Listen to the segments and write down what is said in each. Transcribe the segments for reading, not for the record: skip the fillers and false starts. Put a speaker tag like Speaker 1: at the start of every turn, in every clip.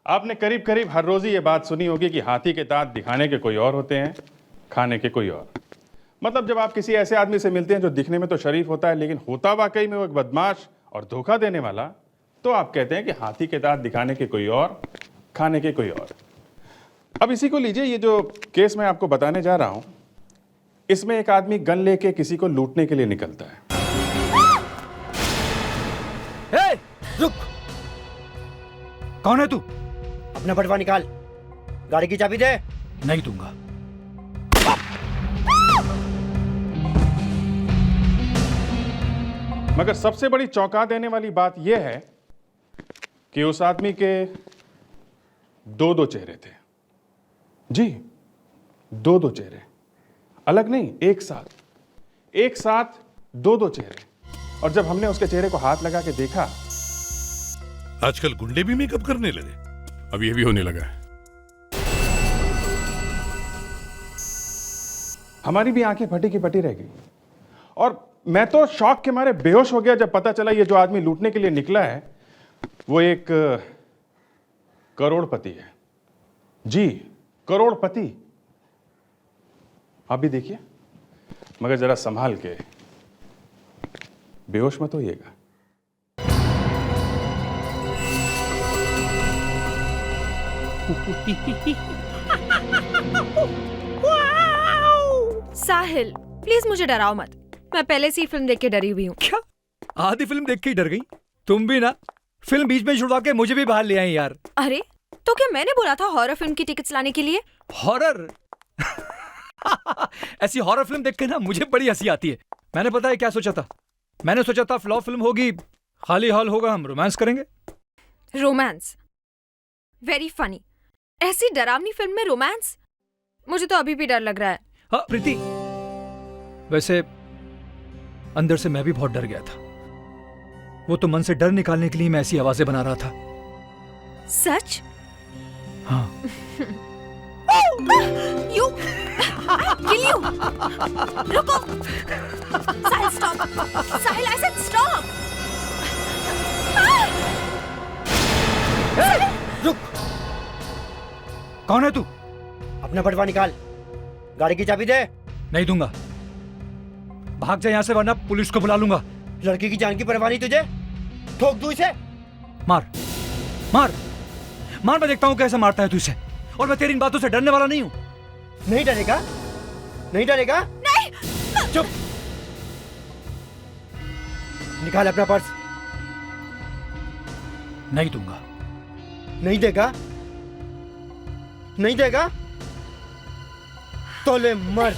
Speaker 1: आपने करीब करीब हर रोज ही ये बात सुनी होगी कि हाथी के दांत दिखाने के कोई और होते हैं, खाने के कोई और। मतलब जब आप किसी ऐसे आदमी से मिलते हैं जो दिखने में तो शरीफ होता है लेकिन होता वाकई में वो एक बदमाश और धोखा देने वाला, तो आप कहते हैं कि हाथी के दांत दिखाने के कोई और, खाने के कोई और। अब इसी को लीजिए, ये जो केस मैं आपको बताने जा रहा हूं, इसमें एक आदमी गन लेके किसी को लूटने के लिए निकलता है।
Speaker 2: हे, रुक। कौन है तू?
Speaker 3: अपना बटवा निकाल, गाड़ी की चाबी दे।
Speaker 2: नहीं दूंगा।
Speaker 1: मगर सबसे बड़ी चौंका देने वाली बात यह है कि उस आदमी के दो दो चेहरे थे। जी, दो दो चेहरे, अलग नहीं, एक साथ दो दो चेहरे। और जब हमने उसके चेहरे को हाथ लगा के देखा,
Speaker 4: आजकल गुंडे भी मेकअप करने लगे।
Speaker 1: अब ये भी होने लगा है। हमारी भी आंखें फटी की फटी रह गई और मैं तो शौक के मारे बेहोश हो गया जब पता चला ये जो आदमी लूटने के लिए निकला है वो एक करोड़पति है। जी, करोड़पति। आप भी देखिए, मगर जरा संभाल के, बेहोश मत होइएगा।
Speaker 5: साहिल, प्लीज मुझे डराओ मत। मैं पहले से ही फिल्म देख के डरी हुई हूँ।
Speaker 2: क्या? आधी फिल्म देख के ही डर गई? तुम भी ना, फिल्म बीच में छुड़वा के मुझे भी बाहर ले आई यार।
Speaker 5: अरे, तो क्या मैंने बोला था हॉरर फिल्म की टिकट्स लाने के लिए?
Speaker 2: हॉरर? ऐसी हॉरर फिल्म देख के ना मुझे बड़ी हंसी आती है। मैंने पता है क्या सोचा था? मैंने सोचा था फ्लॉप फिल्म होगी, खाली हॉल होगा, हम रोमांस करेंगे।
Speaker 5: रोमांस? Very funny. ऐसी डरावनी फिल्म में रोमांस? मुझे तो अभी भी डर लग रहा है।
Speaker 2: हाँ प्रीति, वैसे अंदर से मैं भी बहुत डर गया था। वो तो मन से डर निकालने के लिए मैं ऐसी आवाजें बना रहा था।
Speaker 5: सच?
Speaker 2: हाँ।
Speaker 5: You kill you! रुको! साहिल stop! Sahil, I said stop!
Speaker 3: रुक।
Speaker 2: कौन है तू?
Speaker 3: अपना बटवा निकाल, गाड़ी की चाबी दे।
Speaker 2: नहीं दूंगा। भाग जा यहाँ से वरना पुलिस को बुला लूंगा।
Speaker 3: लड़की की जान की परवाह नहीं तुझे? ठोक दूं इसे।
Speaker 2: मार मार मार, मैं देखता हूँ कैसे मारता है तू इसे। और मैं तेरी इन बातों से डरने वाला नहीं हूँ।
Speaker 3: नहीं डरेगा? नहीं डरेगा?
Speaker 5: नहीं!
Speaker 3: चुप। निकाल अपना पर्स।
Speaker 2: नहीं दूंगा।
Speaker 3: नहीं देगा? नहीं देगा तो ले मर।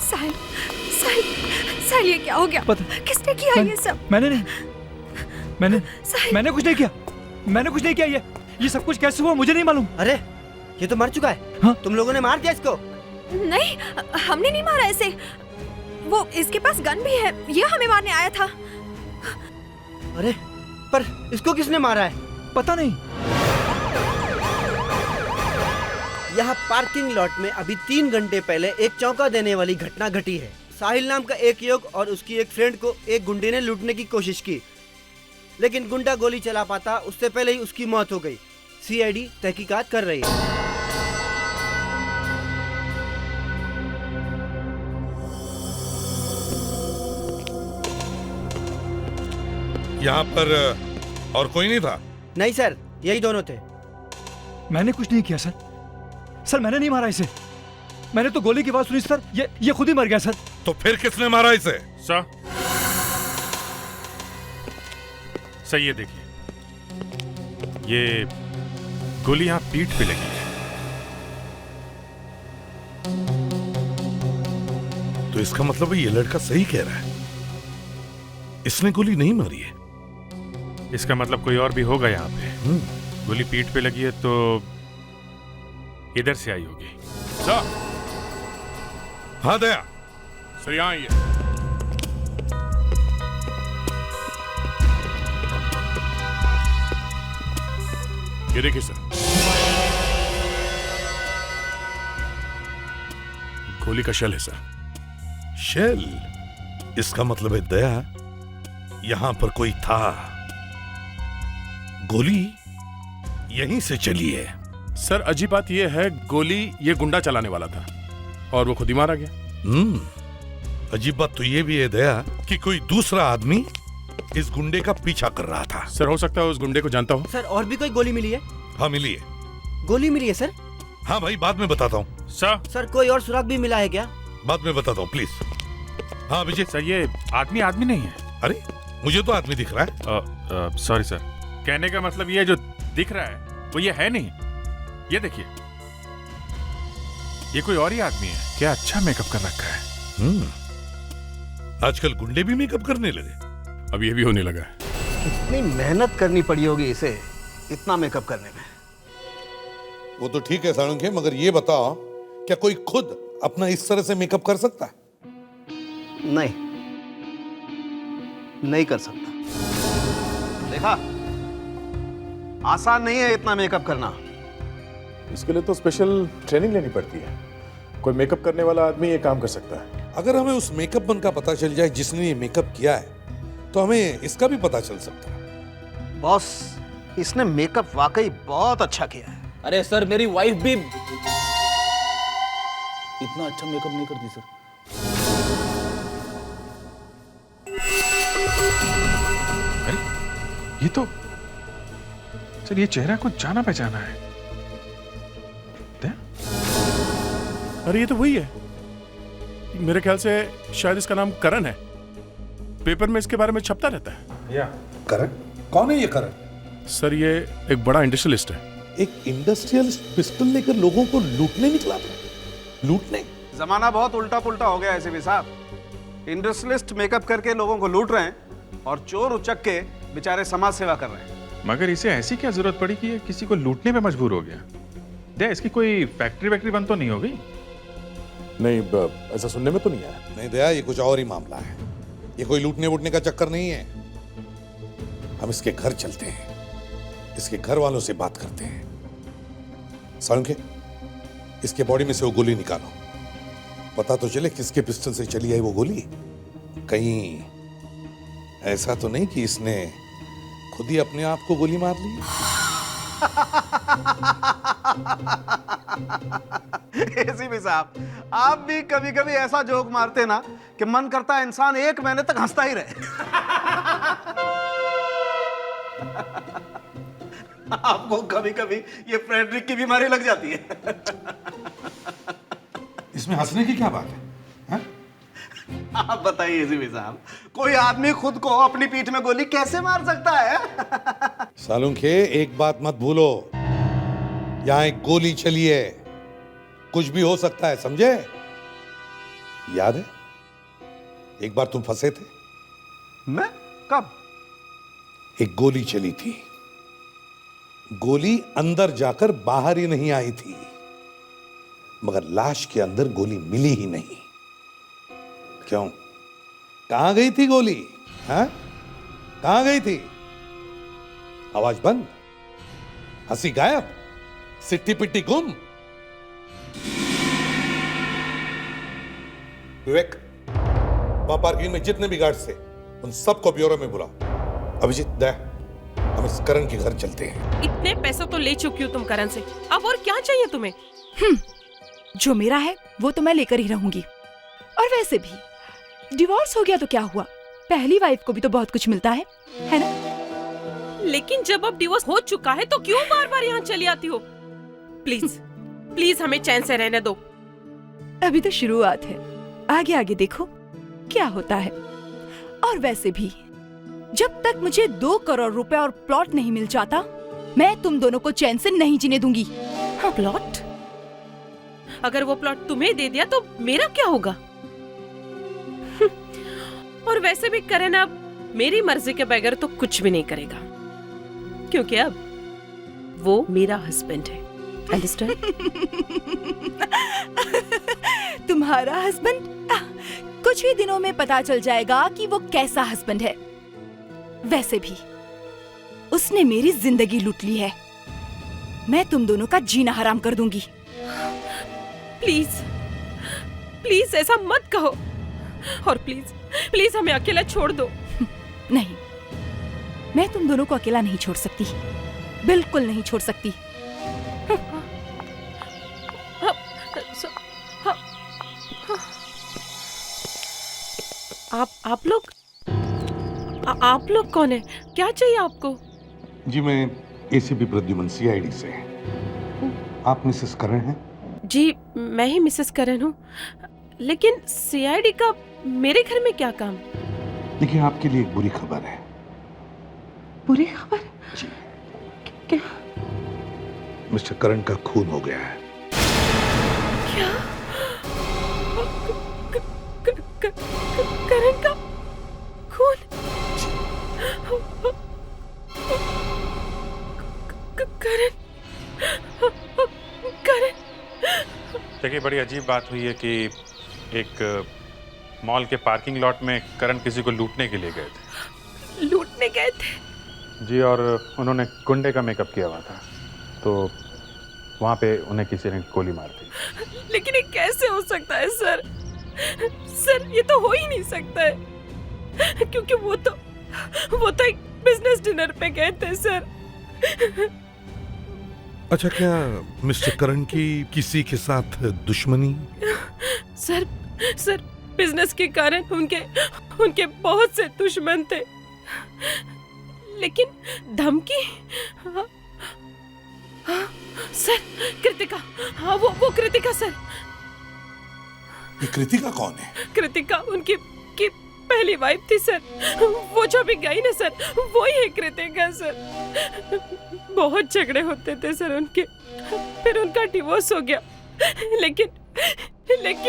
Speaker 5: साहिल, साहिल, साहिल, ये क्या हो गया? किसने किया ये सब?
Speaker 2: मैंने नहीं,
Speaker 5: साहिल।
Speaker 2: मैंने कुछ नहीं किया। मैंने कुछ नहीं किया। ये सब कुछ कैसे हुआ मुझे नहीं मालूम।
Speaker 3: अरे, ये तो मर चुका है।
Speaker 2: हाँ?
Speaker 3: तुम लोगों ने मार दिया इसको?
Speaker 5: नहीं, हमने नहीं मारा इसे। वो इसके पास गन भी है, ये हमें मारने आया था।
Speaker 3: अरे, पर इसको किसने मारा है?
Speaker 2: पता नहीं।
Speaker 3: यहाँ पार्किंग लॉट में अभी 3 घंटे पहले एक चौंका देने वाली घटना घटी है। साहिल नाम का एक युवक और उसकी एक फ्रेंड को एक गुंडे ने लूटने की कोशिश की, लेकिन गुंडा गोली चला पाता उससे पहले ही उसकी मौत हो गई। सीआईडी तहकीकात कर रही है।
Speaker 4: यहाँ पर और कोई नहीं था?
Speaker 3: नहीं सर, यही दोनों थे।
Speaker 2: मैंने कुछ नहीं किया सर। सर मैंने नहीं मारा इसे। मैंने तो गोली की आवाज सुनी सर। ये खुद ही मर गया सर।
Speaker 4: तो फिर किसने मारा इसे?
Speaker 1: सर, सही है, देखिए ये गोली यहाँ पीठ पे लगी है।
Speaker 4: तो इसका मतलब ये लड़का सही कह रहा है, इसने गोली नहीं मारी है।
Speaker 1: इसका मतलब कोई और भी होगा यहाँ पे। गोली पीठ पे लगी है तो इधर से आई होगी। सर।
Speaker 4: हाँ दया।
Speaker 1: सर यहाँ आइए। ये देखिए सर, गोली का शेल है सर।
Speaker 4: शेल? इसका मतलब है दया यहां पर कोई था, गोली यहीं से चली है।
Speaker 1: सर अजीब बात यह है, गोली ये गुंडा चलाने वाला था और वो खुद ही मारा गया।
Speaker 4: अजीब बात तो ये भी है दया कि कोई दूसरा आदमी इस गुंडे का पीछा कर रहा था।
Speaker 1: सर हो सकता है उस गुंडे को जानता हो।
Speaker 3: सर और भी कोई गोली मिली है?
Speaker 4: हाँ मिली है।
Speaker 3: गोली मिली है सर?
Speaker 4: हाँ भाई बाद में बताता हूँ।
Speaker 1: सर
Speaker 3: कोई और सुराग भी मिला है क्या?
Speaker 4: बाद में बताता हूँ प्लीज। हाँ विजय।
Speaker 1: सर ये आदमी नहीं है।
Speaker 4: अरे मुझे तो आदमी दिख रहा है।
Speaker 1: सॉरी सर, कहने का मतलब ये जो दिख रहा है वो ये है नहीं। ये देखिए, ये कोई और ही आदमी है। क्या अच्छा मेकअप कर रखा है।
Speaker 4: आजकल गुंडे भी मेकअप करने लगे।
Speaker 1: अब ये भी होने लगा है।
Speaker 6: कितनी मेहनत करनी पड़ी होगी इसे इतना मेकअप करने में।
Speaker 4: वो तो ठीक है साळुंखे, मगर ये बताओ क्या कोई खुद अपना इस तरह से मेकअप कर सकता है?
Speaker 6: नहीं कर सकता। देखा, आसान नहीं है इतना मेकअप करना।
Speaker 7: इसके लिए तो स्पेशल ट्रेनिंग लेनी पड़ती है। कोई मेकअप करने वाला आदमी ये काम कर सकता है।
Speaker 4: अगर हमें उस मेकअप मैन का पता चल जाए जिसने ये मेकअप किया है तो हमें इसका भी पता चल सकता है।
Speaker 6: बॉस, इसने मेकअप वाकई बहुत अच्छा किया है।
Speaker 8: अरे सर, मेरी वाइफ भी इतना अच्छा मेकअप नहीं करती सर।
Speaker 1: अरे ये तो सर, ये चेहरा कुछ जाना पहचाना है। अरे ये तो वही है। मेरे ख्याल से शायद इसका नाम करण है। पेपर में इसके बारे में छपता रहता है।
Speaker 7: या
Speaker 4: करण? कौन है ये करण?
Speaker 1: सर ये एक बड़ा इंडस्ट्रियलिस्ट है।
Speaker 4: एक इंडस्ट्रियलिस्ट पिस्टल लेकर लोगों को लूटने निकला था। लूटने?
Speaker 6: जमाना बहुत उल्टा पुल्टा हो गया है साहब। इंडस्ट्रियलिस्ट मेकअप करके लोगों को लूट रहे हैं और चोर उचक के बेचारे समाज सेवा कर रहे हैं।
Speaker 1: मगर इसे ऐसी क्या जरूरत पड़ी कि ये किसी को लूटने पे मजबूर हो गया? दे, इसकी कोई फैक्ट्री बंद तो नहीं हो गई?
Speaker 7: नहीं, ऐसा सुनने में तो नहीं आया।
Speaker 4: नहीं दया, ये कुछ और ही मामला है। ये कोई लूटने वूटने का चक्कर नहीं है। हम इसके घर चलते हैं, इसके घर वालों से बात करते हैं। साळुंखे, इसके बॉडी में से वो गोली निकालो, पता तो चले किसके पिस्टल से चली है वो गोली। कहीं ऐसा तो नहीं कि इसने खुद ही अपने आप को गोली मार ली?
Speaker 6: एसीपी साहब, आप भी कभी कभी ऐसा जोक मारते ना कि मन करता है इंसान 1 महीने तक हंसता ही रहे। आपको कभी कभी ये फ्रेडरिक की बीमारी लग जाती है।
Speaker 4: इसमें हंसने की क्या बात है?
Speaker 6: आप बताइए एसीपी साहब, कोई आदमी खुद को अपनी पीठ में गोली कैसे मार सकता है?
Speaker 4: साळुंखे, एक बात मत भूलो, यहां एक गोली चली है, कुछ भी हो सकता है, समझे? याद है एक बार तुम फंसे थे?
Speaker 6: मैं? कब?
Speaker 4: एक गोली चली थी, गोली अंदर जाकर बाहर ही नहीं आई थी, मगर लाश के अंदर गोली मिली ही नहीं। क्यों? कहां गई थी गोली? हाँ, कहां गई थी? आवाज बंद, हंसी गायब, सिट्टी पिट्टी गुम। विवेक, वहां पार्किंग में जितने भी गार्ड्स थे उन सबको ब्यूरो में बुलाओ। अभिजीत, दया, हम इस करण के घर चलते हैं।
Speaker 9: इतने पैसे तो ले चुकी हूँ तुम करण से, अब और क्या चाहिए तुम्हें?
Speaker 10: जो मेरा है वो तो मैं लेकर ही रहूंगी। और वैसे भी डिवोर्स हो गया तो क्या हुआ, पहली वाइफ को भी तो बहुत कुछ मिलता है ना?
Speaker 9: लेकिन जब अब डिवोर्स हो चुका है तो क्यों बार बार यहाँ चली आती हो? प्लीज प्लीज हमें चैन से रहने दो।
Speaker 10: अभी तो शुरुआत है, आगे आगे देखो क्या होता है। और वैसे भी जब तक मुझे 2 करोड़ रुपए और प्लॉट नहीं मिल जाता, मैं तुम दोनों को चैन से नहीं जीने दूंगी।
Speaker 9: हाँ, प्लॉट? अगर वो प्लॉट तुम्हें दे दिया तो मेरा क्या होगा? और वैसे भी करण अब मेरी मर्जी के बगैर तो कुछ भी नहीं करेगा, क्योंकि अब वो मेरा हस्बैंड है। अंडरस्टैंड?
Speaker 10: तुम्हारा हस्बैंड? कुछ ही दिनों में पता चल जाएगा कि वो कैसा हस्बैंड है। वैसे भी उसने मेरी जिंदगी लूट ली है। मैं तुम दोनों का जीना हराम कर दूंगी।
Speaker 9: प्लीज प्लीज ऐसा मत कहो, और प्लीज प्लीज हमें अकेला छोड़ दो।
Speaker 10: नहीं, मैं तुम दोनों को अकेला नहीं छोड़ सकती, बिल्कुल नहीं छोड़ सकती।
Speaker 9: आप लोग कौन है? क्या चाहिए आपको?
Speaker 4: जी मैं एसीपी प्रद्युमन सीआईडी से। आप मिसेस करण हैं?
Speaker 9: जी मैं ही मिसेस करण हूँ, लेकिन सीआईडी का मेरे घर में क्या काम?
Speaker 4: देखिए आपके लिए एक बुरी खबर है।
Speaker 9: बुरी खबर?
Speaker 4: जी।
Speaker 9: क्या?
Speaker 4: मिस्टर करण का खून हो गया है।
Speaker 9: क्या? करण का खून? करण
Speaker 1: देखिए, बड़ी अजीब बात हुई है कि एक मॉल के पार्किंग लॉट में करण किसी को लूटने के लिए गए थे।
Speaker 9: लूटने गए थे?
Speaker 1: जी, और उन्होंने गुंडे का मेकअप किया हुआ था, तो वहाँ पे उन्हें किसी ने गोली मार दी।
Speaker 9: लेकिन ये कैसे हो सकता है सर? सर ये तो हो ही नहीं सकता है, क्योंकि वो तो एक बिजनेस डिनर पे गए थे सर।
Speaker 4: अच्छा, क्या मिस्टर करण की किसी के साथ दुश्मनी?
Speaker 9: सर बिजनेस के कारण उनके बहुत से दुश्मन थे, लेकिन धमकी? सर कृतिका, हाँ वो कृतिका सर।
Speaker 4: ये कृतिका कौन है?
Speaker 9: कृतिका उनकी पहली वाइफ थी सर, वो जो भी गई ना सर, वो ही है कृतिका सर। बहुत झगड़े होते थे सर उनके, फिर उनका डिवोर्स हो गया, लेकिन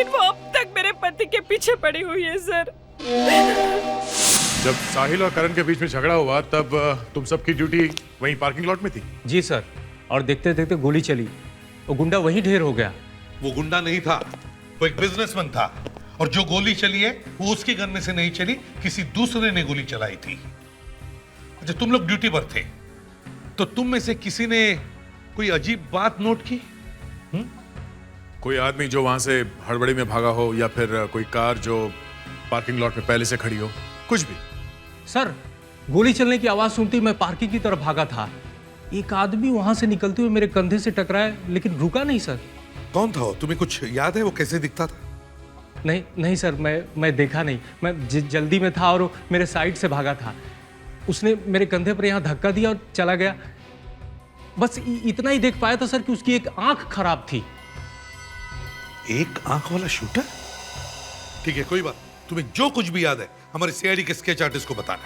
Speaker 9: वो अब तक मेरे पति के पीछे पड़ी हुई है सर।
Speaker 7: जब साहिल और करण के बीच में झगड़ा हुआ तब तुम सबकी ड्यूटी वहीं पार्किंग लॉट में थी?
Speaker 8: जी सर, और देखते देखते गोली चली, वो गुंडा वहीं ढेर हो गया।
Speaker 4: वो गुंडा नहीं था, वो एक बिजनेसमैन था, और जो गोली चली है वो उसके गन में से नहीं चली, किसी दूसरे ने गोली चलाई थी। अच्छा, तुम लोग ड्यूटी पर थे, तो तुम में से किसी ने कोई अजीब बात नोट की?
Speaker 7: कोई आदमी जो वहां से हड़बड़ी में भागा हो, या फिर कोई कार जो पार्किंग लॉट में पहले से खड़ी हो, कुछ भी?
Speaker 8: सर गोली चलने की आवाज सुनती मैं पार्किंग की तरफ भागा था। एक आदमी वहां से निकलते हुए मेरे कंधे से टकराया, लेकिन रुका नहीं सर।
Speaker 4: कौन था वो? तुम्हें कुछ याद है वो कैसे दिखता था?
Speaker 8: नहीं सर, मैं देखा नहीं, मैं जल्दी में था और मेरे साइड से भागा था। उसने मेरे कंधे पर यहाँ धक्का दिया और चला गया। बस इतना ही देख पाया था सर कि उसकी एक आंख खराब थी।
Speaker 4: एक आंख वाला शूटर? ठीक है, कोई बात, तुम्हें जो कुछ भी याद है हमारे सीआईडी के स्केच आर्टिस्ट को बताना।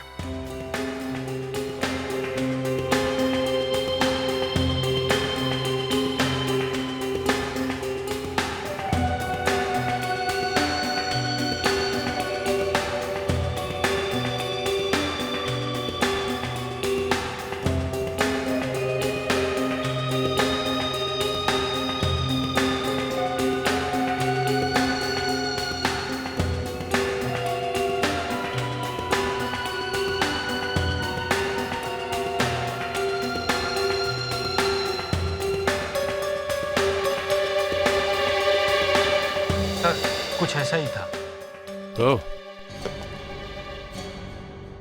Speaker 8: कुछ ऐसा ही था।
Speaker 7: तो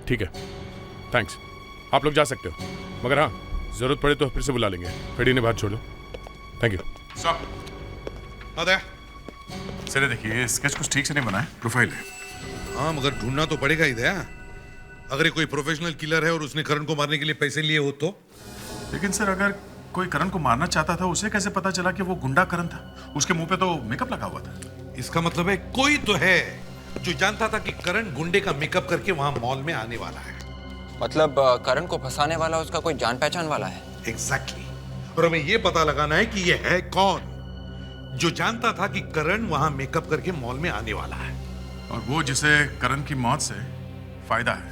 Speaker 7: ठीक है, थैंक्स, आप लोग जा सकते हो, मगर हाँ जरूरत पड़े तो फिर से बुला लेंगे। फेडी ने बात छोड़ दो। Thank you.
Speaker 1: सर देखिए, ये स्केच कुछ ठीक से नहीं बना है, प्रोफाइल है।
Speaker 4: हाँ, मगर ढूंढना तो पड़ेगा ही दया। अगर ये कोई प्रोफेशनल किलर है और उसने करण को मारने के लिए पैसे लिए हो तो?
Speaker 1: लेकिन सर, अगर कोई करण को मारना चाहता था, उसे कैसे पता चला कि वो गुंडा करण था? उसके मुंह पे तो मेकअप लगा हुआ था।
Speaker 4: इसका मतलब है कोई तो है जो जानता था कि करण गुंडे का मेकअप करके वहां मॉल में आने वाला है।
Speaker 11: मतलब करण को फंसाने वाला उसका कोई जान पहचान वाला है?
Speaker 4: एग्जैक्टली। और हमें यह पता लगाना है कि यह है कौन जो जानता था कि करण वहां मेकअप करके मॉल में आने वाला है।
Speaker 1: और वो जिसे करण की मौत से
Speaker 7: फायदा है।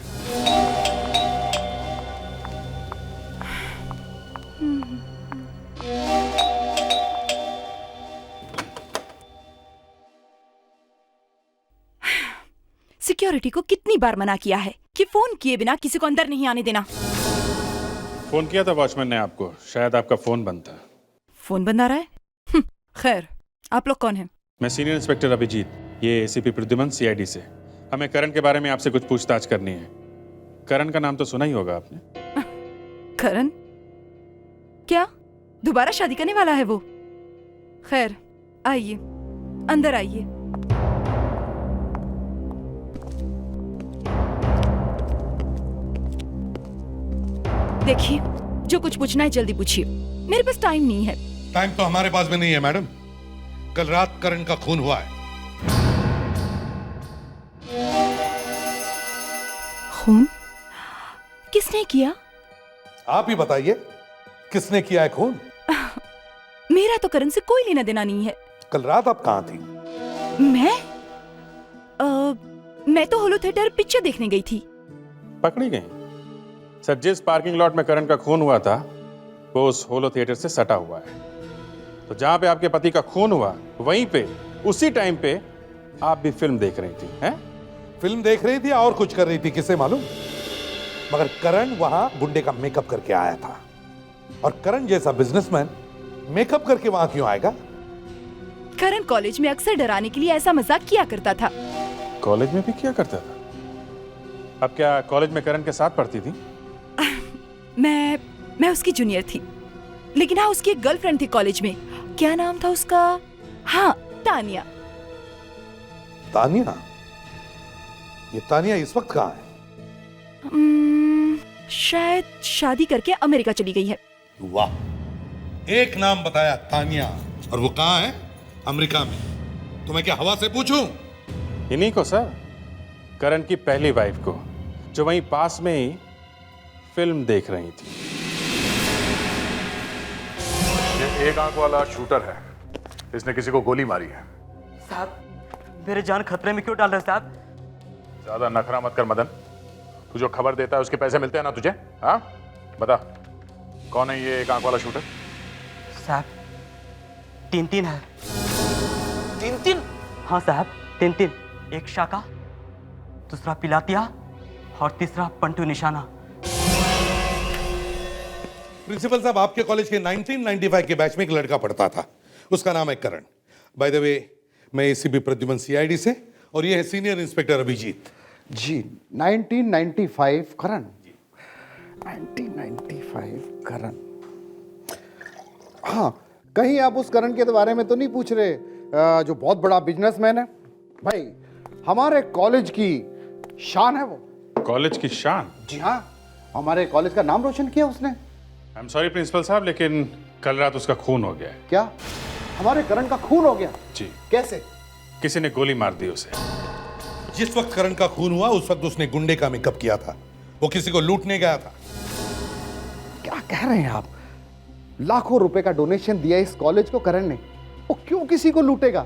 Speaker 10: सिक्योरिटी को कितनी बार मना किया है कि फोन किए बिना किसी को अंदर नहीं आने देना।
Speaker 1: फोन किया था वॉचमैन ने आपको, शायद आपका फोन बंद था।
Speaker 10: फोन बंद आ रहा है? खैर, आप लोग कौन हैं?
Speaker 1: मैं सीनियर इंस्पेक्टर अभिजीत, ये एसीपी प्रद्युमन सीआईडी से। हमें करण के बारे में आपसे कुछ पूछताछ करनी है। करण का नाम तो सुना ही होगा आपने।
Speaker 10: करण? क्या दोबारा शादी करने वाला है वो? खैर, आइए, अंदर आइए। देखिए, जो कुछ पूछना है जल्दी पूछिए, मेरे पास टाइम नहीं है।
Speaker 4: टाइम तो हमारे पास भी नहीं है मैडम। कल रात करण का खून हुआ है।
Speaker 10: खून? किसने किया?
Speaker 4: आप ही बताइए, किसने किया है खून?
Speaker 10: मेरा तो करण से कोई लेना देना नहीं है।
Speaker 4: कल रात आप कहां थी?
Speaker 10: मैं तो होलो थिएटर पिक्चर देखने गई थी।
Speaker 1: पकड़ी गई? सर, जिस पार्किंग लॉट में करण का खून हुआ था वो उस होलो थिएटर से सटा हुआ है। तो जहां पे आपके पति का खून हुआ, वहीं पे उसी टाइम पे आप भी फिल्म देख रही थी, हैं?
Speaker 4: फिल्म देख रही थी और कुछ कर रही थी, किसे मालूम। मगर करण वहां गुंडे का मेकअप करके आया था, और करण जैसा बिजनेसमैन मेकअप करके वहां क्यों आएगा?
Speaker 10: करण कॉलेज में अक्सर डराने के लिए ऐसा मजाक किया करता था।
Speaker 1: कॉलेज में भी किया करता था? अब क्या कॉलेज में करण के साथ पढ़ती थी?
Speaker 10: मैं उसकी जूनियर थी, लेकिन हाँ, उसकी एक गर्लफ्रेंड थी कॉलेज में। क्या नाम था उसका? हाँ, तानिया।
Speaker 4: तानिया? ये तानिया इस वक्त कहाँ है?
Speaker 10: शायद शादी करके अमेरिका चली गई है।
Speaker 4: वाह, एक नाम बताया, तानिया, और वो कहाँ है? अमेरिका में। तो मैं क्या हवा से पूछूं?
Speaker 1: इन्हीं को सर, करण की पहली वाइफ को, जो वहीं पास में ही फिल्म देख रही थी।
Speaker 7: ये एक आंख वाला शूटर है, इसने किसी को गोली मारी है।
Speaker 3: साहब, मेरे जान खतरे में क्यों डाल रहे हैं साहब?
Speaker 7: ज्यादा नखरा मत कर मदन। तू जो खबर देता है उसके पैसे मिलते हैं ना तुझे? हाँ, बता कौन है ये एक आंख वाला शूटर?
Speaker 3: साहब, तीन है। तीन? हाँ साहब, तीन। एक शाका, दूसरा पिलातिया और तीसरा पंटू निशाना।
Speaker 4: प्रिंसिपल साहब, आपके कॉलेज के 1995 के बैच में एक लड़का पढ़ता था, उसका नाम है करण। बाय द वे, मैं एसीपी प्रद्युमन सीआईडी से, और ये है सीनियर इंस्पेक्टर अभिजीत
Speaker 12: जी। 1995 करण? 1995 करण। हाँ, कहीं आप उस करण के बारे में तो नहीं पूछ रहे जो बहुत बड़ा बिजनेसमैन है? भाई, हमारे कॉलेज की शान है वो।
Speaker 1: कॉलेज की शान?
Speaker 12: जी हाँ, हमारे कॉलेज का नाम रोशन किया उसने।
Speaker 1: आई एम सॉरी प्रिंसिपल साहब, लेकिन कल रात उसका खून हो गया है।
Speaker 12: क्या? हमारे करण का खून हो गया?
Speaker 1: जी।
Speaker 12: कैसे?
Speaker 1: किसी ने गोली मार दी उसे।
Speaker 4: जिस वक्त करण का खून हुआ उस वक्त उसने गुंडे का मेकअप किया था, वो किसी को लूटने गया था।
Speaker 12: क्या कह रहे हैं आप? लाखों रुपए का डोनेशन दिया इस कॉलेज को करण ने, वो क्यों किसी को लूटेगा?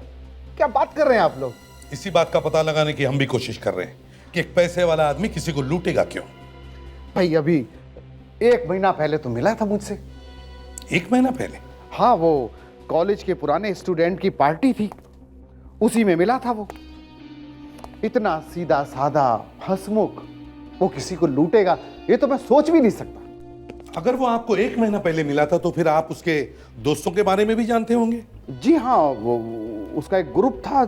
Speaker 12: क्या बात कर रहे हैं आप लोग?
Speaker 4: इसी बात का पता लगाने की हम भी कोशिश कर रहे हैं कि एक पैसे वाला आदमी किसी को लूटेगा क्यों।
Speaker 12: भाई, अभी 1 महीना पहले तो मिला था मुझसे।
Speaker 4: 1 महीना पहले?
Speaker 12: हाँ, वो कॉलेज के पुराने स्टूडेंट की पार्टी थी, उसी में मिला था वो। इतना सीधा साधा हंसमुख, वो किसी को लूटेगा ये तो मैं सोच भी नहीं सकता।
Speaker 4: अगर वो आपको 1 महीना पहले मिला था तो फिर आप उसके दोस्तों के बारे में भी जानते होंगे?
Speaker 12: जी हाँ, वो उसका एक ग्रुप था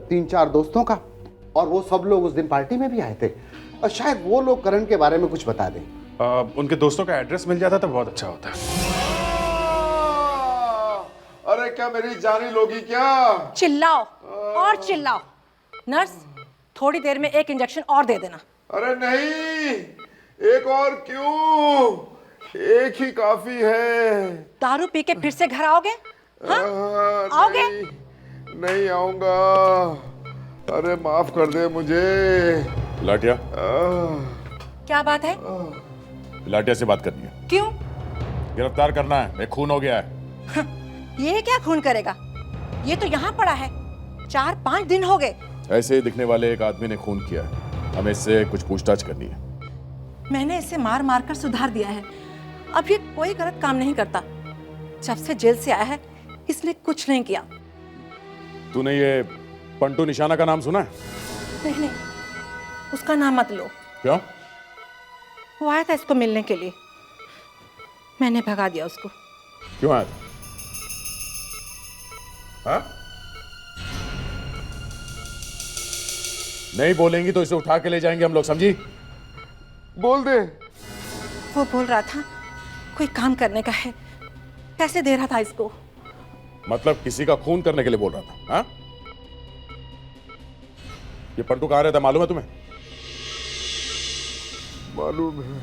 Speaker 12: 3-4 दोस्तों का, और वो सब लोग उस दिन पार्टी में भी आए थे, और शायद वो लोग करण के बारे में कुछ बता दें।
Speaker 1: उनके दोस्तों का एड्रेस मिल जाता तो बहुत अच्छा होता।
Speaker 13: अरे क्या मेरी जानी लोगी क्या?
Speaker 14: चिल्लाओ और चिल्लाओ। नर्स, थोड़ी देर में एक इंजेक्शन और दे देना।
Speaker 13: अरे नहीं, एक और क्यों? एक ही काफी है।
Speaker 14: दारू पी के फिर से घर आओगे? हाँ? आओगे?
Speaker 13: नहीं आऊंगा। अरे माफ कर दे मुझे।
Speaker 7: लाटिया,
Speaker 14: क्या बात है?
Speaker 7: लाटिया से बात करनी है।
Speaker 14: क्यों?
Speaker 7: गिरफ्तार करना है, एक खून हो गया है।
Speaker 14: ये क्या खून करेगा? ये तो यहाँ पड़ा है, 4-5 दिन हो गए।
Speaker 7: ऐसे ही दिखने वाले एक आदमी ने खून किया है। हमें इससे कुछ पूछताछ करनी है।
Speaker 14: मैंने इसे मार मार कर सुधार दिया है। अब ये कोई गलत काम नहीं करता। जब से जेल से आया है इसने कुछ नहीं किया।
Speaker 7: तूने ये पंटू निशाना का नाम सुना है?
Speaker 14: नहीं नहीं, उसका नाम मत लो।
Speaker 7: क्यों?
Speaker 14: वो आया था इसको मिलने के लिए, मैंने भगा दिया उसको।
Speaker 7: क्यों आया था? हाँ? नहीं बोलेंगी तो इसे उठा के ले जाएंगे हम लोग, समझी?
Speaker 13: बोल दे।
Speaker 14: वो बोल रहा था कोई काम करने का है, पैसे दे रहा था इसको।
Speaker 7: मतलब किसी का खून करने के लिए बोल रहा था? हाँ? ये पंटू कहाँ रहता मालूम है तुम्हें?
Speaker 13: मालूम है।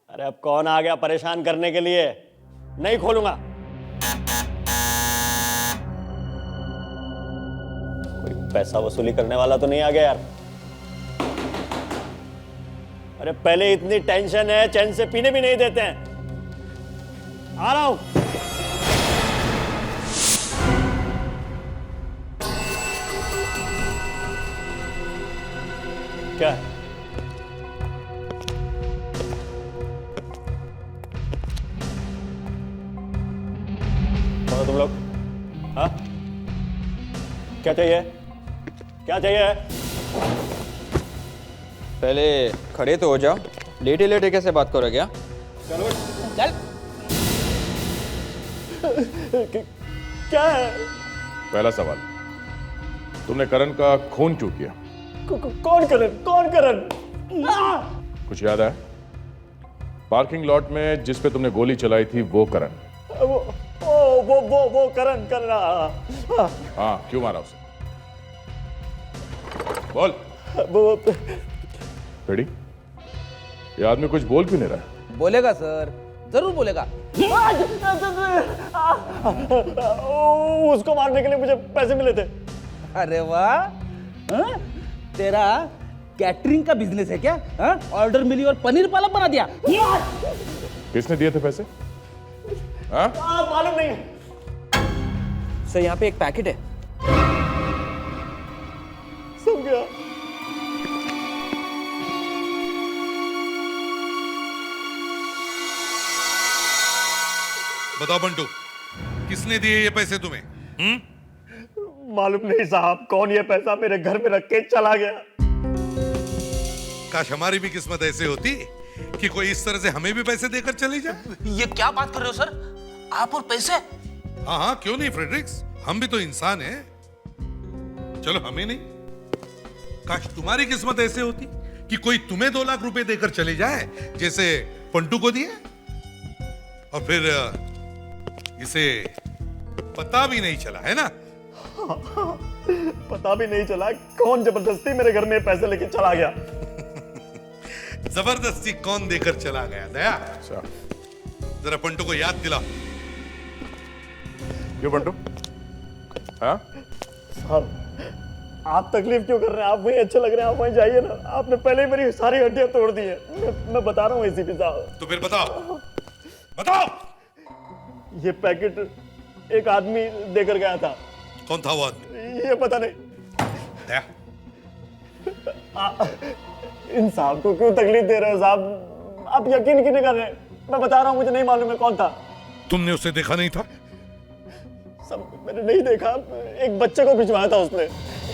Speaker 15: अरे अब कौन आ गया परेशान करने के लिए? नहीं खोलूंगा। कोई पैसा वसूली करने वाला तो नहीं आ गया यार? अरे पहले इतनी टेंशन है, चैन से पीने भी नहीं देते हैं। आ रहा हूं। क्या है? कौन हो तुम लोग? हाँ? क्या चाहिए? क्या चाहिए?
Speaker 11: पहले खड़े तो हो जाओ, लेटे लेटे कैसे बात करोगे? क्या
Speaker 15: चलो चल। क्या है?
Speaker 7: पहला सवाल, तुमने करण का खून क्यों किया?
Speaker 15: कौन करण? कौन करण?
Speaker 7: कुछ याद है? पार्किंग लॉट में जिस पे तुमने गोली चलाई थी वो करण?
Speaker 15: वो करण कर रहा।
Speaker 7: हाँ, क्यों मारा उसे? बोल।
Speaker 15: वो
Speaker 7: रेडी? ये आदमी कुछ बोल क्यों नहीं रहा है?
Speaker 16: बोलेगा सर, जरूर बोलेगा।
Speaker 15: उसको मारने के लिए मुझे पैसे मिले थे।
Speaker 16: अरे वाह, तेरा कैटरिंग का बिजनेस है क्या? ऑर्डर मिली और पनीर पालक बना दिया।
Speaker 7: किसने दिए थे पैसे?
Speaker 15: मालूम नहीं।
Speaker 11: सर यहाँ पे एक पैकेट है।
Speaker 15: सब गया।
Speaker 4: बताओ बंटू, किसने दिए ये पैसे तुम्हें?
Speaker 15: मालूम नहीं साहब, कौन ये पैसा मेरे घर में रख के चला गया।
Speaker 4: काश हमारी भी किस्मत ऐसे होती कि कोई इस तरह से हमें भी पैसे देकर चली जाए।
Speaker 16: ये क्या बात कर रहे हो सर? आप और पैसे?
Speaker 4: हाँ हाँ, क्यों नहीं फ्रेडरिक्स, हम भी तो इंसान हैं। चलो हमें नहीं, काश तुम्हारी किस्मत ऐसे होती कि कोई तुम्हें 2 लाख रुपए देकर चले जाए, जैसे पंटू को दिए, और फिर इसे पता भी नहीं चला, है ना?
Speaker 15: पता भी नहीं चला कौन जबरदस्ती मेरे घर में पैसे लेके चला गया।
Speaker 4: जबरदस्ती कौन देकर चला गया? दया, जरा पंटू को याद दिलाओ।
Speaker 7: क्यों पंटू? हाँ?
Speaker 15: साहब, आप तकलीफ क्यों कर रहे हैं? आप वहीं अच्छे लग रहे हैं, आप वहीं जाइए ना। आपने पहले ही मेरी सारी हड्डियां तोड़ दी है। मैं बता रहा हूँ एसीपी साहब।
Speaker 4: तो फिर बताओ, बताओ।
Speaker 15: ये पैकेट एक आदमी देकर गया था।
Speaker 4: कौन था वो आदमी?
Speaker 15: ये पता नहीं।
Speaker 4: दया,
Speaker 15: इन साहब को क्यों तकलीफ दे रहे हो साहब? आप यकीन क्यों नहीं कर रहे? मैं बता रहा हूँ, मुझे नहीं मालूम है कौन था।
Speaker 4: तुमने उसे देखा नहीं था?
Speaker 15: सब मैंने नहीं देखा। एक बच्चे को भिजवाया था उसने,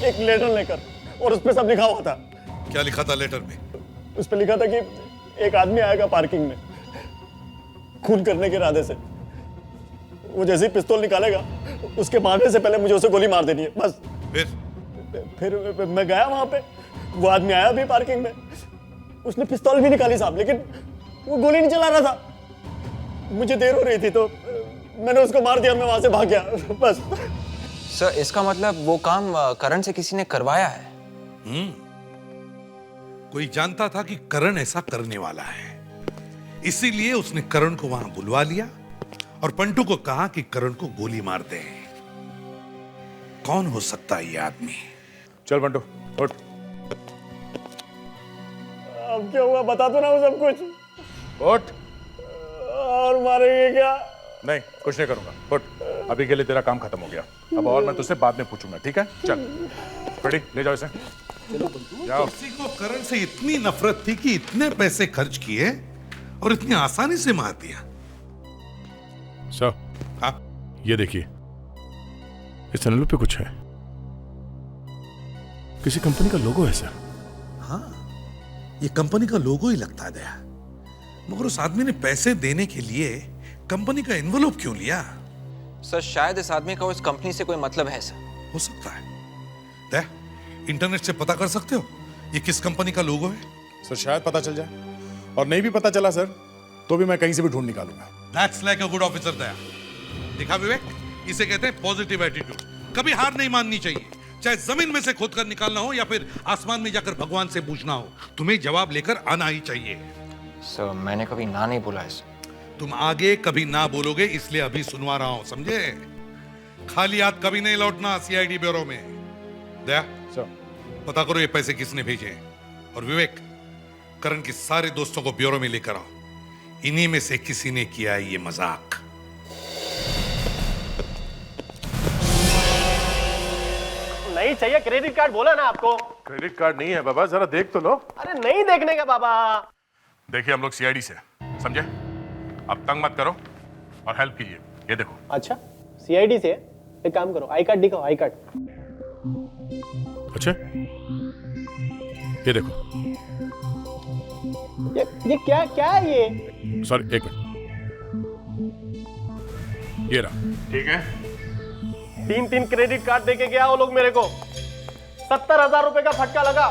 Speaker 15: एक लेटर लेकर, और उस पर सब लिखा हुआ था।
Speaker 4: क्या लिखा था लेटर में?
Speaker 15: उस पर लिखा था कि एक आदमी आएगा पार्किंग में खून करने के इरादे से। वो जैसे ही पिस्तौल निकालेगा, उसके मारने से पहले मुझे उसे गोली मार देनी है, बस। फिर मैं गया वहां पे, वो आदमी आया भी पार्किंग में, उसने पिस्तौल भी निकाली साहब, लेकिन वो गोली नहीं चला रहा था। मुझे देर हो रही थी तो मैंने उसको मार दिया, मैं वहां से भाग गया, बस।
Speaker 11: सर इसका मतलब वो काम करण से किसी ने करवाया है?
Speaker 4: कोई जानता था कि करण ऐसा करने वाला है, इसीलिए उसने करण को वहां बुलवा लिया और पंटू को कहा कि करण को गोली मार दे। कौन हो सकता है ये आदमी?
Speaker 7: चल पंटू उठ।
Speaker 15: अब क्या हुआ बता दो ना वो सब कुछ।
Speaker 7: उठ।
Speaker 15: और मारेंगे क्या?
Speaker 7: नहीं, कुछ नहीं करूंगा, उठ। अभी के लिए तेरा काम खत्म हो गया, अब और मैं तुझसे बाद में पूछूंगा, ठीक है? चल रेडी, ले जाओ इसे। जाओ।
Speaker 4: किसी को करण से इतनी नफरत थी कि इतने पैसे खर्च किए और इतनी आसानी से मार दिया।
Speaker 7: सर,
Speaker 4: हाँ,
Speaker 7: ये देखिए, इस एनवेलप पे कुछ है, किसी कंपनी का लोगो है सर।
Speaker 4: हाँ, ये कंपनी का लोगो ही लगता है दया, मगर उस आदमी ने पैसे देने के लिए कंपनी का एनवेलप क्यों लिया?
Speaker 11: सर शायद इस आदमी का उस कंपनी से कोई मतलब है सर।
Speaker 4: हो सकता है। दया, इंटरनेट से पता कर सकते हो ये किस कंपनी का लोगो है?
Speaker 7: सर शायद पता चल जाए, और नहीं भी पता चला सर तो भी मैं कहीं से भी ढूंढ निकालूंगा।
Speaker 4: That's like a good officer दया। देखा विवेक, इसे कहते हैं पॉजिटिव एटीट्यूड। कभी हार नहीं माननी चाहिए, चाहे जमीन में से खोद कर निकालना हो या फिर आसमान में जाकर भगवान से पूछना हो, तुम्हें जवाब लेकर आना ही चाहिए।
Speaker 11: सर मैंने कभी ना नहीं बोला है।
Speaker 4: तुम आगे कभी ना बोलोगे इसलिए अभी सुनवा रहा हूं, समझे? खाली हाथ कभी नहीं लौटना सीआईडी ब्यूरो में। दया
Speaker 7: सर,
Speaker 4: पता करो ये पैसे किसने भेजे हैं, और विवेक, करण के सारे दोस्तों को ब्यूरो में लेकर आओ। इन्हीं में से किसी ने किया ये मजाक।
Speaker 15: नहीं चाहिए क्रेडिट कार्ड, बोला ना आपको।
Speaker 7: क्रेडिट कार्ड नहीं है बाबा, जरा देख तो लो।
Speaker 15: अरे नहीं देखने का बाबा।
Speaker 7: देखिए हम लोग सीआईडी से, समझे? अब तंग मत करो और हेल्प कीजिए। ये देखो।
Speaker 15: अच्छा, सीआईडी से? एक काम करो, आई कार्ड दिखाओ, आई कार्ड।
Speaker 7: अच्छा, ये देखो।
Speaker 15: ये क्या क्या है ये?
Speaker 7: सर एक मिनट, ये रहा। ठीक है,
Speaker 15: 3 क्रेडिट कार्ड देके गया वो लोग मेरे को। 70,000 रुपए का फटका लगा।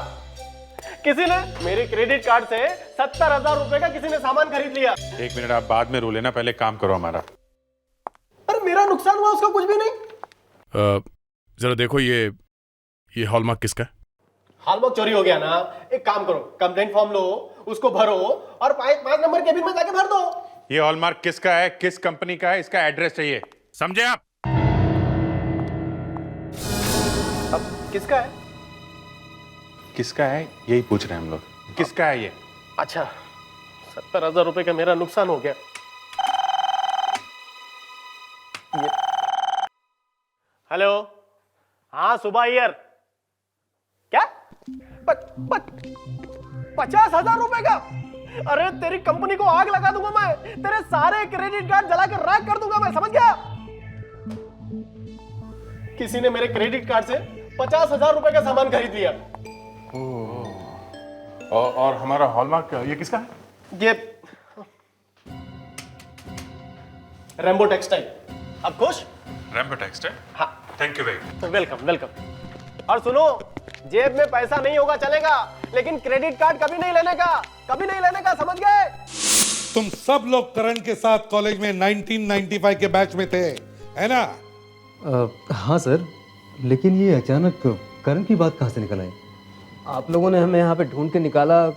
Speaker 15: किसी ने मेरे क्रेडिट कार्ड से 70,000 रुपए का किसी ने सामान खरीद लिया।
Speaker 1: एक मिनट, आप बाद में रो लेना, पहले काम करो हमारा।
Speaker 15: अरे मेरा नुकसान हुआ, उसका कुछ भी नहीं।
Speaker 7: जरा देखो ये हॉलमार्क किसका है?
Speaker 15: हॉलमार्क चोरी हो गया ना। एक काम करो, कंप्लेंट फॉर्म लो, उसको भरो और 5 नंबर केबिन में जाके भर दो।
Speaker 1: ये हॉलमार्क किसका है, किस कंपनी का है, इसका एड्रेस चाहिए, समझे आप?
Speaker 15: अब किसका है?
Speaker 1: किसका है यही पूछ रहे हैं हम लोग, किसका है ये?
Speaker 15: अच्छा, 70,000 रुपए का मेरा नुकसान हो गया। हेलो, हाँ सुबह अय्यर। क्या 50,000 रुपए का? अरे तेरी कंपनी को आग लगा दूंगा मैं, तेरे सारे क्रेडिट कार्ड जला कर राख कर दूंगा मैं, समझ गया? किसी ने मेरे क्रेडिट कार्ड से 50,000 रुपए का सामान खरीद लिया।
Speaker 7: और हमारा हॉलमार्क ये किसका है?
Speaker 15: ये रेम्बो टेक्सटाइल। अब खुश?
Speaker 7: Rambo textile?
Speaker 15: हाँ,
Speaker 7: thank you very much.
Speaker 15: Welcome welcome. और सुनो, जेब में पैसा नहीं होगा चलेगा, लेकिन क्रेडिट कार्ड कभी नहीं लेने का, कभी नहीं लेने का, समझ गए?
Speaker 4: तुम सब लोग करण के साथ कॉलेज में 1995 के बैच में थे, है ना?
Speaker 17: हाँ सर, लेकिन ये अचानक करण की बात कहाँ से निकल आई?
Speaker 16: आप लोगों ने हमें यहाँ पे ढूंढ के निकाला,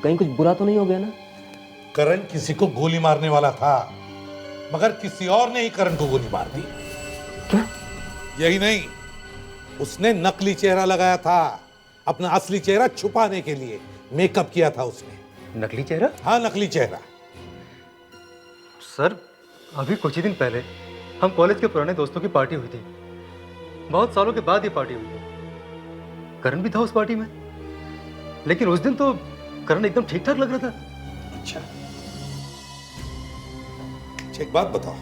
Speaker 16: कहीं कुछ बुरा तो नहीं हो गया ना?
Speaker 4: करण किसी को गोली मारने वाला था, मगर किसी और ने ही करण को गोली मार दी।
Speaker 16: क्या?
Speaker 4: यही नहीं, उसने नकली चेहरा लगाया था, अपना असली चेहरा छुपाने के लिए मेकअप किया था उसने।
Speaker 17: नकली चेहरा?
Speaker 4: हाँ, नकली चेहरा।
Speaker 17: सर, अभी कुछ ही दिन पहले हम कॉलेज के पुराने दोस्तों की पार्टी हुई थी। बहुत सालों के बाद ये पार्टी हुई। करण भी था उस पार्टी में, लेकिन उस दिन तो करण एकदम ठीक ठाक लग रहा था।
Speaker 4: अच्छा, एक बात बताओ,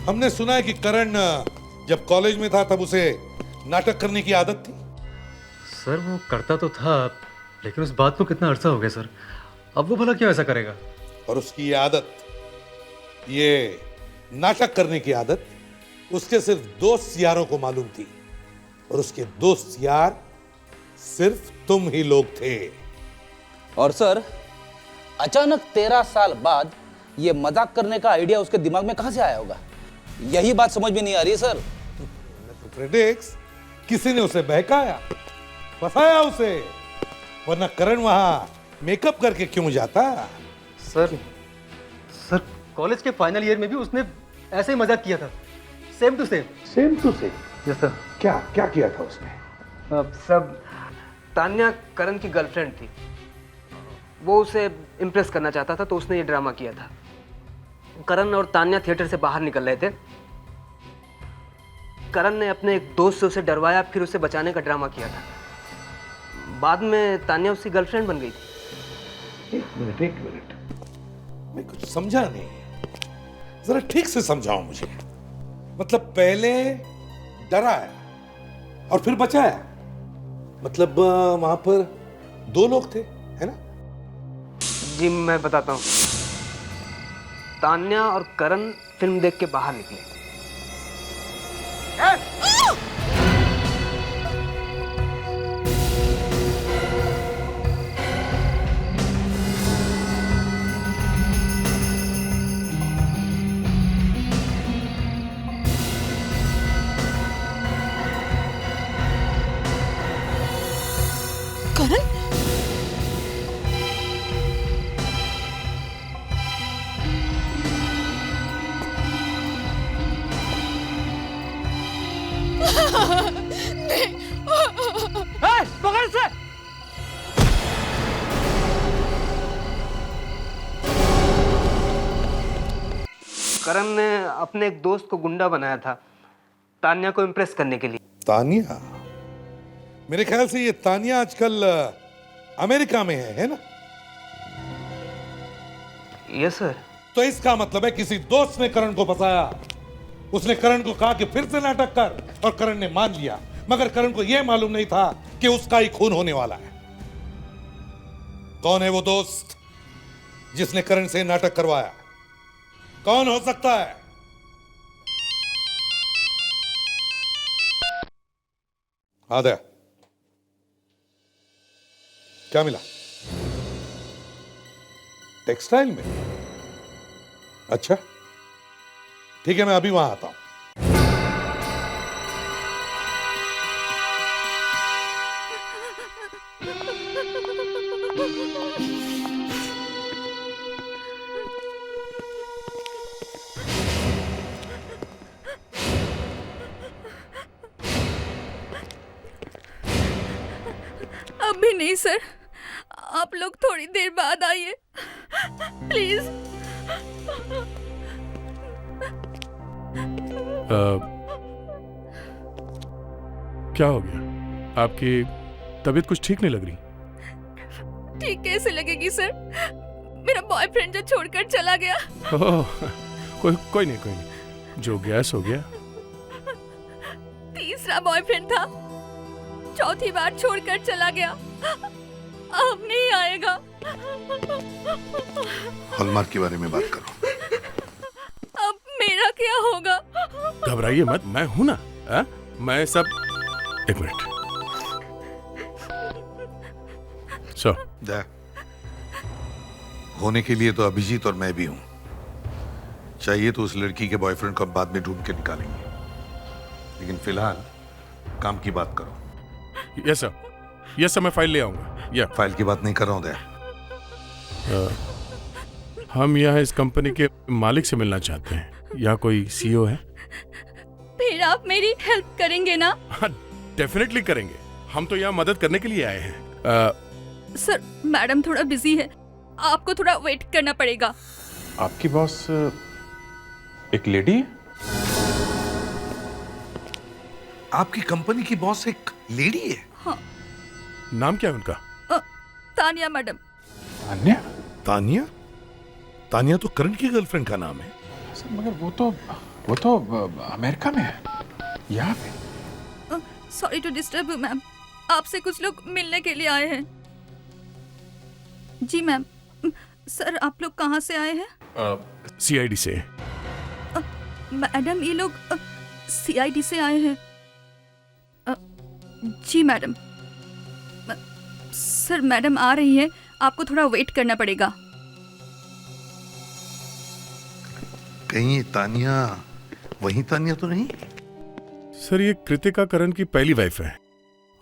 Speaker 4: हमने सुना है कि करण जब कॉलेज में था तब उसे नाटक करने की आदत थी।
Speaker 17: सर वो करता तो था, लेकिन उस बात को कितना अरसा हो गया सर, अब वो भला क्यों ऐसा करेगा?
Speaker 4: और उसकी ये आदत, ये नाटक करने की आदत उसके सिर्फ दोस्त यारों को मालूम थी, और उसके दोस्त यार सिर्फ तुम ही लोग थे।
Speaker 16: और सर, अचानक 13 साल बाद ये मजाक करने का आइडिया उसके दिमाग में कहां से आया होगा? यही बात समझ में नहीं आ रही है सर।
Speaker 4: प्रेडिक्स, किसी ने उसे बहकाया, फंसाया उसे, वरना करण वहां मेकअप करके क्यों जाता?
Speaker 17: सर कॉलेज के फाइनल ईयर में भी उसने ऐसे ही मजाक किया था, same to same.
Speaker 4: Same to same?
Speaker 17: Yes sir.
Speaker 4: क्या क्या किया था उसने?
Speaker 18: सब, तान्या करण की गर्लफ्रेंड थी, वो उसे इम्प्रेस करना चाहता था, तो उसने ये ड्रामा किया था। करण और तान्या थिएटर से बाहर निकल रहे थे। करण ने अपने एक दोस्त से उसे डरवाया, फिर उसे बचाने का ड्रामा किया था। बाद में तान्या उसकी गर्लफ्रेंड बन गई थी।
Speaker 4: एक मिनट, मैं कुछ समझा नहीं, जरा ठीक से समझाओ मुझे। मतलब पहले डराया और फिर बचाया, मतलब वहां पर दो लोग थे, है ना?
Speaker 18: जी मैं बताता हूँ। तान्या और करण फिल्म देख के बाहर निकले।
Speaker 10: करण?
Speaker 18: पकड़ से! करण ने अपने एक दोस्त को गुंडा बनाया था तान्या को इम्प्रेस करने के लिए।
Speaker 4: तान्या? मेरे ख्याल से ये तान्या आजकल अमेरिका में है ना?
Speaker 18: Yes sir.
Speaker 4: तो इसका मतलब है किसी दोस्त ने करण को फंसाया। उसने करण को कहा कि फिर से नाटक कर, और करण ने मान लिया, मगर करण को यह मालूम नहीं था कि उसका ही खून होने वाला है। कौन है वो दोस्त जिसने करण से नाटक करवाया? कौन हो सकता है? आदया, क्या मिला? टेक्सटाइल में? अच्छा ठीक है, मैं अभी वहां आता हूं।
Speaker 5: अभी नहीं सर, आप लोग थोड़ी देर बाद आइए प्लीज।
Speaker 1: क्या हो गया? आपकी तबीयत कुछ ठीक नहीं लग रही।
Speaker 5: ठीक कैसे लगेगी सर? मेरा बॉयफ्रेंड जो छोड़कर चला गया।
Speaker 1: कोई नहीं, जो गया सो गया।
Speaker 5: तीसरा बॉयफ्रेंड था, चौथी बार छोड़कर चला गया, अब नहीं आएगा।
Speaker 4: हॉलमार्क के बारे में बात करो।
Speaker 5: अब मेरा क्या होगा?
Speaker 1: घबराइए मत, मैं हूं ना। मैं सब। एक मिनट।
Speaker 4: होने के लिए तो अभिजीत और मैं भी हूं। चाहिए तो उस लड़की के बॉयफ्रेंड को बाद में ढूंढ के निकालेंगे, लेकिन फिलहाल काम की बात करो।
Speaker 1: यस सर, मैं फाइल ले आऊंगा।
Speaker 4: फाइल की बात नहीं कर रहा हूं दया।
Speaker 1: हम यहाँ इस कंपनी के मालिक से मिलना चाहते हैं। यहाँ कोई सीईओ है?
Speaker 5: फिर आप मेरी हेल्प करेंगे ना?
Speaker 1: डेफिनेटली करेंगे, हम तो यहाँ मदद करने के लिए आए हैं।
Speaker 5: सर मैडम थोड़ा बिजी है, आपको थोड़ा वेट करना पड़ेगा।
Speaker 1: आपकी बॉस एक लेडी है?
Speaker 4: आपकी कंपनी की बॉस एक लेडी है?
Speaker 5: हाँ।
Speaker 1: नाम क्या है उनका?
Speaker 5: तान्या मैडम।
Speaker 4: तान्या? तान्या तो करण की गर्लफ्रेंड का नाम है।
Speaker 1: सर मगर वो तो अमेरिका में है, यहाँ पे।
Speaker 5: Sorry to disturb you ma'am, आपसे कुछ लोग मिलने के लिए आए हैं। जी मैम। सर आप लोग कहाँ से आए हैं?
Speaker 1: सीआईडी से।
Speaker 5: मैडम ये लोग सीआईडी से आए हैं। जी मैडम। सर मैडम आ रही है, आपको थोड़ा वेट करना पड़ेगा।
Speaker 4: कहीं तान्या वही तान्या तो नहीं?
Speaker 1: सर ये कृतिका करण की पहली वाइफ है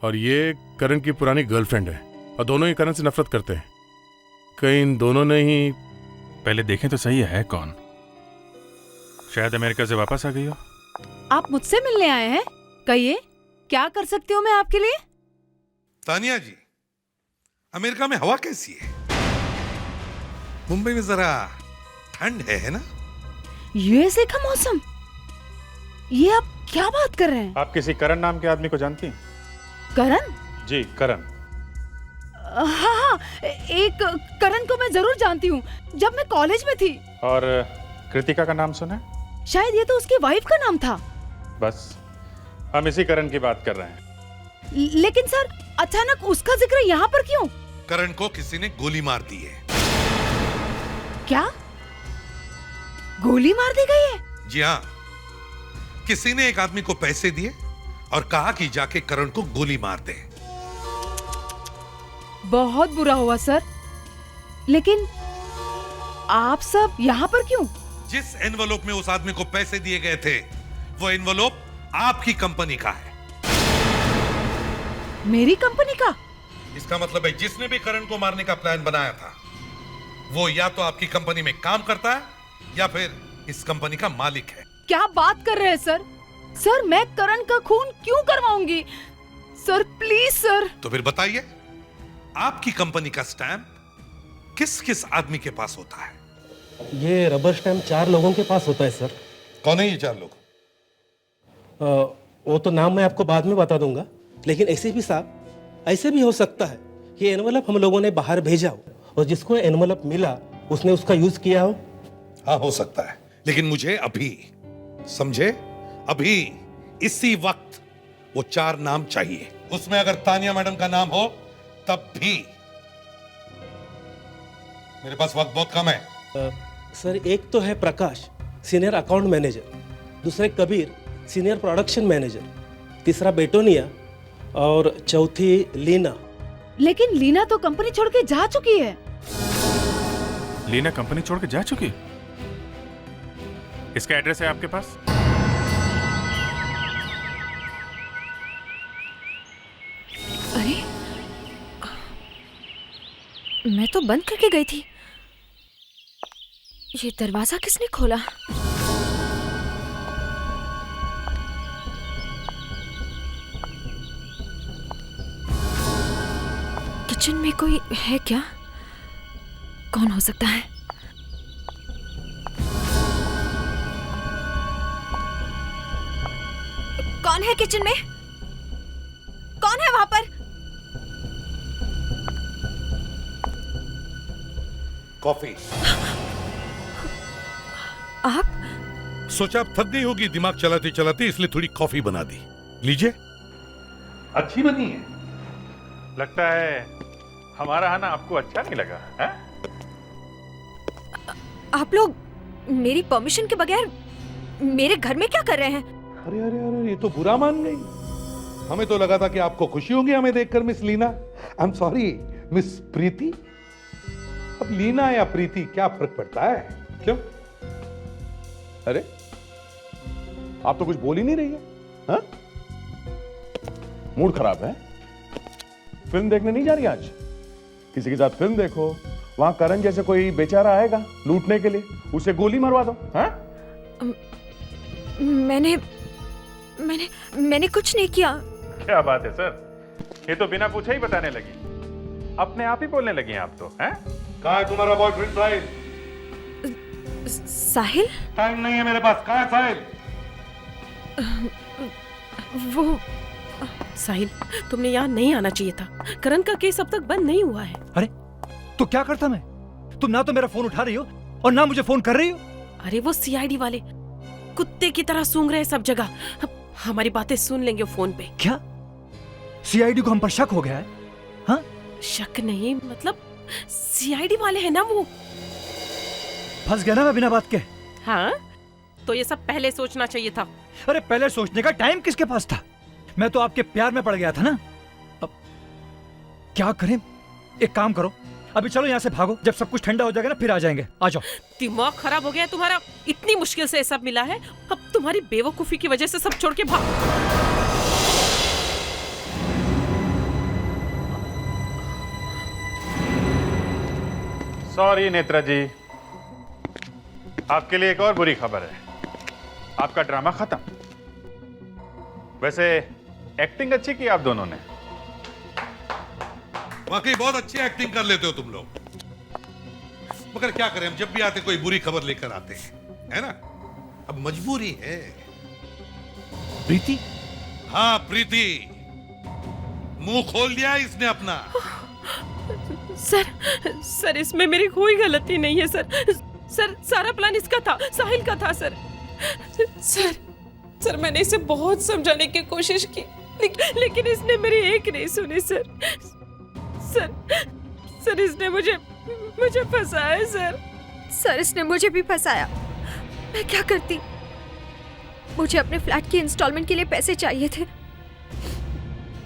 Speaker 1: और ये करण की पुरानी गर्लफ्रेंड है, और दोनों ही करण से नफरत करते हैं। कहीं इन दोनों ने ही। पहले देखें तो सही है कौन। शायद अमेरिका से वापस आ गई हो।
Speaker 10: आप मुझसे मिलने आए हैं? कहिए क्या कर सकती हूँ मैं आपके लिए?
Speaker 4: तान्या जी, अमेरिका में हवा कैसी है? मुंबई में जरा ठंड है ना?
Speaker 10: यूएसए का मौसम? ये आप क्या बात कर रहे हैं?
Speaker 1: आप किसी करण नाम के आदमी को जानती हैं?
Speaker 10: करण?
Speaker 1: जी करण।
Speaker 10: हाँ, एक करण को मैं जरूर जानती हूँ, जब मैं कॉलेज में थी।
Speaker 1: और कृतिका का नाम सुना है?
Speaker 10: शायद ये तो उसकी वाइफ का नाम था।
Speaker 1: बस हम इसी करण की बात कर रहे हैं।
Speaker 10: लेकिन सर, अचानक उसका जिक्र यहाँ पर क्यों?
Speaker 4: करण को किसी ने गोली मार दी है।
Speaker 10: क्या? गोली मार दी गई है?
Speaker 4: जी हाँ, किसी ने एक आदमी को पैसे दिए और कहा कि जाके करण को गोली मार दे।
Speaker 10: बहुत बुरा हुआ सर, लेकिन आप सब यहाँ पर क्यों?
Speaker 4: जिस एनवलप में उस आदमी को पैसे दिए गए थे, वो एनवलप आपकी कंपनी का है।
Speaker 10: मेरी कंपनी का?
Speaker 4: इसका मतलब है जिसने भी करण को मारने का प्लान बनाया था, वो या तो आपकी कंपनी में काम करता है या फिर इस कंपनी का मालिक है।
Speaker 10: क्या बात कर रहे हैं सर? सर, मैं करण का खून क्यों करवाऊंगी? Sir please sir.
Speaker 4: तो फिर बताइए, आपकी कंपनी का स्टैंप किस किस आदमी के पास होता है?
Speaker 15: ये रबर स्टैम्प 4 लोगों के पास होता है सर।
Speaker 4: कौन है ये 4 लोग?
Speaker 15: वो तो नाम मैं आपको बाद में बता दूंगा, लेकिन एसीपी साहब, ऐसे भी हो सकता है ये एनवलप हम लोगों ने बाहर भेजा हो और जिसको एनवलप मिला उसने उसका यूज किया हो।
Speaker 4: हाँ, हो सकता है, लेकिन मुझे अभी, समझे, अभी इसी वक्त वो 4 नाम चाहिए। उसमें अगर तानिया मैडम का नाम हो तब भी। मेरे पास वक्त बहुत कम है।
Speaker 15: सर, एक तो है प्रकाश, सीनियर अकाउंट मैनेजर, दूसरे कबीर, सीनियर प्रोडक्शन मैनेजर, तीसरा बेटोनिया और चौथी लीना।
Speaker 10: लेकिन लीना तो कंपनी छोड़ के जा चुकी है।
Speaker 1: लीना कंपनी छोड़ के जा चुकी? इसका एड्रेस है आपके पास?
Speaker 5: अरे, मैं तो बंद करके गई थी। ये दरवाजा किसने खोला? किचन में कोई है क्या? कौन हो सकता है? कौन है किचन में? कौन है वहां पर?
Speaker 4: कॉफी।
Speaker 5: आप?
Speaker 4: सोचा आप थक गई होगी दिमाग चलाते चलाते, इसलिए थोड़ी कॉफी बना दी। लीजिए। अच्छी बनी है।
Speaker 1: लगता है हमारा आना आपको अच्छा नहीं लगा है?
Speaker 5: आप लोग मेरी परमिशन के बगैर मेरे घर में क्या कर रहे हैं?
Speaker 4: अरे अरे अरे, ये तो बुरा मान गई। हमें तो लगा था कि आपको खुशी होगी हमें देखकर miss Leena. I am sorry miss Preeti. अब लीना या प्रीति क्या फर्क पड़ता है? क्यों?
Speaker 13: अरे, आप तो कुछ बोल ही नहीं रही है। हाँ? मूड खराब है? फिल्म देखने नहीं जा रही आज? किसी के साथ फिल्म देखो, वहां करण जैसे कोई बेचारा आएगा लूटने के लिए, उसे गोली मरवा दो। हाँ?
Speaker 5: मैंने कुछ नहीं किया।
Speaker 1: क्या बात है सर, ये तो बिना पूछे ही बताने लगी, अपने आप ही बोलने लगी हैं आप तो। हैं?
Speaker 4: कहाँ है तुम्हारा बॉयफ्रेंड साहिल?
Speaker 5: साहिल?
Speaker 4: टाइम नहीं है मेरे पास। कहाँ है साहिल?
Speaker 9: वो साहिल, तुमने यहाँ नहीं आना चाहिए था। करण का केस अब तक बंद नहीं हुआ है।
Speaker 2: अरे तो क्या करता मैं? तुम ना तो मेरा फोन उठा रही हो और ना मुझे फोन कर रही हो।
Speaker 9: अरे वो सीआईडी वाले कुत्ते की तरह सूंघ रहे हैं सब जगह। हमारी बातें सुन लेंगे फोन पे।
Speaker 2: क्या सीआईडी को हम पर शक हो गया है? हाँ?
Speaker 9: शक नहीं, मतलब सीआईडी वाले हैं ना वो।
Speaker 2: फंस गया ना मैं बिना बात के।
Speaker 9: हाँ, तो ये सब पहले सोचना चाहिए था।
Speaker 2: अरे पहले सोचने का टाइम किसके पास था? मैं तो आपके प्यार में पड़ गया था ना। अब क्या करें? एक काम करो, अभी चलो यहाँ से भागो, जब सब कुछ ठंडा हो जाएगा ना फिर आ जाएंगे। आ जाओ।
Speaker 9: दिमाग खराब हो गया है तुम्हारा? इतनी मुश्किल से सब मिला है, अब तुम्हारी बेवकूफी की वजह से सब छोड़ के भाग।
Speaker 1: सॉरी नेत्रा जी, आपके लिए एक और बुरी खबर है, आपका ड्रामा खत्म। वैसे एक्टिंग अच्छी की आप दोनों ने।
Speaker 4: वाकई बहुत अच्छी एक्टिंग कर लेते हो तुम लोग, मगर क्या करें, हम जब भी आते कोई बुरी खबर लेकर आते हैं, है ना? अब मजबूरी है।
Speaker 2: प्रीति?
Speaker 4: हाँ प्रीति, मुंह खोल दिया इसने अपना।
Speaker 9: सर इसमें मेरी कोई गलती नहीं है सर सारा प्लान इसका था, साहिल का था सर मैंने इसे बहुत समझाने की कोशिश की, लेकिन इसने मेरी एक नहीं सुनी सर इसने मुझे फंसाया
Speaker 5: सर इसने मुझे भी फंसाया। मैं क्या करती? मुझे अपने फ्लैट की इंस्टॉलमेंट के लिए पैसे चाहिए थे।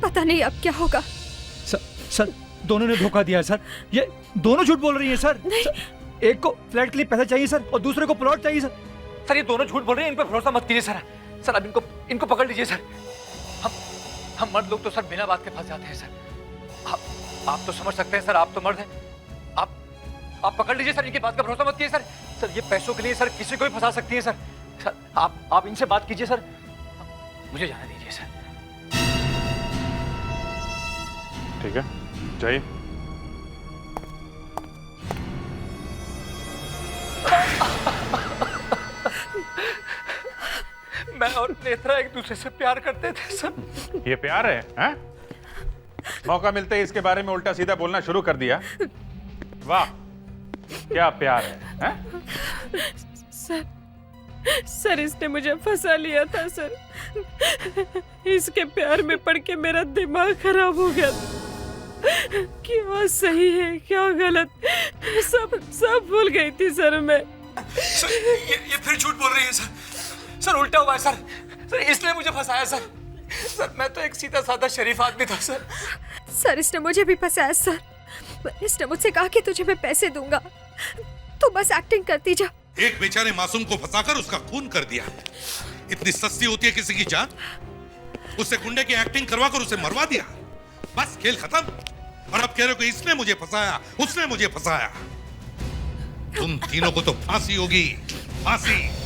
Speaker 5: पता नहीं अब क्या होगा।
Speaker 2: सर दोनों ने धोखा दिया है सर। ये दोनों झूठ बोल रही हैं सर। एक को फ्लैट के लिए पैसे चाहिए सर और दूसरे को प्लॉट चाहिए सर। ये दोनों झूठ बोल रहे हैं, इन पर भरोसा मत कीजिए सर अब इनको पकड़ लीजिए सर। हम मर्द लोग तो सर बिना बात के फंस जाते हैं सर। आप तो समझ सकते हैं सर, आप तो मर्द हैं। आप पकड़ लीजिए सर, इनकी बात का भरोसा मत कीजिए सर ये पैसों के लिए सर किसी को भी फंसा सकती है सर आप इनसे बात कीजिए सर, मुझे जाने दीजिए सर।
Speaker 1: ठीक है, जाइए।
Speaker 2: मैं और नेत्रा एक दूसरे से प्यार करते थे सर।
Speaker 1: ये प्यार है, हैं? मौका मिलते ही इसके बारे में उल्टा सीधा बोलना शुरू कर दिया। वाह, क्या प्यार है, हैं?
Speaker 9: सर इसने मुझे फंसा लिया था सर। इसके प्यार में पड़ के मेरा दिमाग खराब हो गया। क्या सही है क्या गलत सब भूल गई थी सर मैं।
Speaker 2: ये फिर झूठ बोल रही है सर उल्टा हुआ है सर इसने मुझे फंसाया सर मैं तो एक सीधा साधा शरीफ आदमी था
Speaker 5: सर इसने मुझे भी फंसाया सर। इसने मुझसे कहा कि तुझे मैं पैसे दूंगा, तू बस एक्टिंग करती जा।
Speaker 4: एक बेचारे मासूम को फंसाकर उसका खून कर दिया। इतनी सस्ती होती है किसी की जान? उससे गुंडे की एक्टिंग करवाकर उसे मरवा दिया। बस खेल खत्म। और अब कह रहे हो कि इसने मुझे फंसाया, उसने मुझे फंसाया। तुम तीनों को तो फांसी होगी, फांसी।